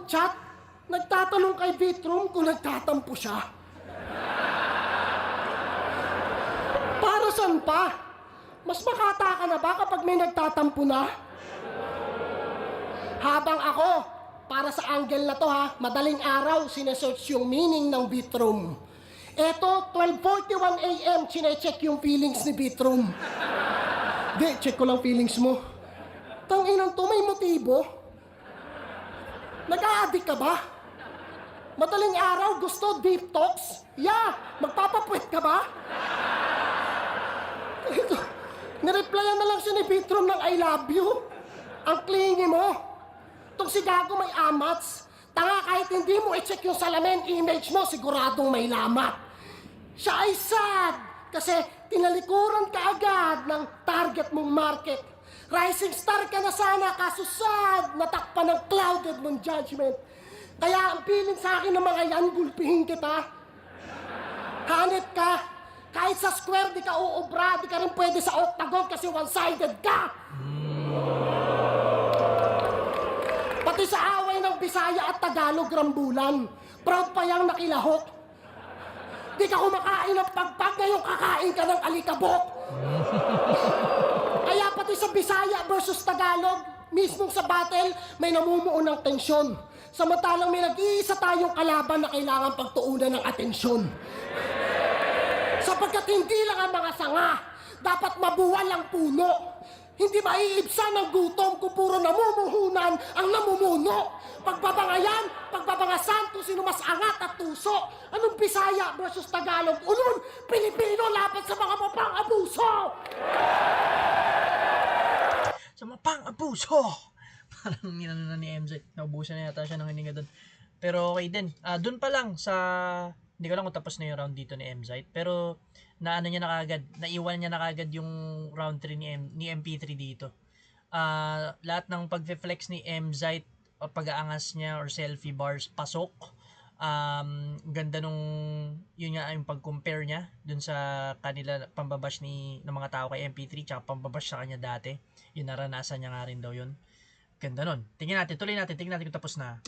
mag-chat, nagtatanong kay Vitrum kung nagtatampo siya. Para saan pa? Mas makata ka na ba kapag may nagtatampo na? Habang ako, para sa angle na to ha, madaling araw sinesearch yung meaning ng Vitrum. Eto, 12:41 AM, chinecheck yung feelings ni Vitrum. Di, check ko lang feelings mo. Tanginang to, may motibo. Nag-a-addict ka ba? Madaling araw, gusto deep talks? Yeah, magpapapuwet ka ba? Ito, nireplyan na lang siya ni Vitrum ng I love you. Ang clingy mo. Itong si Gago may amats. Tanga, kahit hindi mo i-check yung salamin image mo, siguradong may lamat. Siya ay sad kasi tinalikuran ka agad ng target mong market. Rising star ka na sana, kaso sad, natakpan ng clouded mong judgment. Kaya ang feeling sa akin ng mga yan, gulpihin kita. Hanip ka. Kahit sa square di ka uubra, di ka rin pwede sa octagon kasi one-sided ka. Pati sa away ng Bisaya at Tagalog rambulan, proud pa yang nakilahok. Di ka kumakain ng pagpag, ngayong kakain ka ng alikabok. Kaya pati sa Bisaya versus Tagalog, mismong sa battle, may namumuo ng tensyon. Samantalang may nag-iisa tayong kalaban na kailangan pagtuunan ng atensyon. Sapagkat hindi lang ang mga sanga, dapat mabuwal ang puno. Hindi maiibsan ng gutom kung puro namumuhunan ang namumuno. Pagbabangayan, pagbabangasan kung sino mas angat at tuso. Anong Bisaya versus Tagalog? Unun, Pilipino lapat sa mga mapang-abuso! Sa mapang-abuso! Parang ninano na ni MZ. Naubusan na yata siya ng hininga doon. Pero okay din. Doon pa lang sa... Hindi ko lang kung tapos na yung round dito ni MZ. Pero naano niya na kagad. Naiwan niya na kagad yung round 3 ni MP3 dito. Lahat ng pag-flex ni MZ, pag-aangas niya or selfie bars, pasok. Ganda nung yun nga yung pag-compare niya dun sa kanila pambabash ng mga tao kay MP3 tsaka pambabash sa kanya dati. Yung naranasan niya nga rin daw yun. Ganda nun. Tingnan natin, tuloy natin, tingnan natin kung tapos na.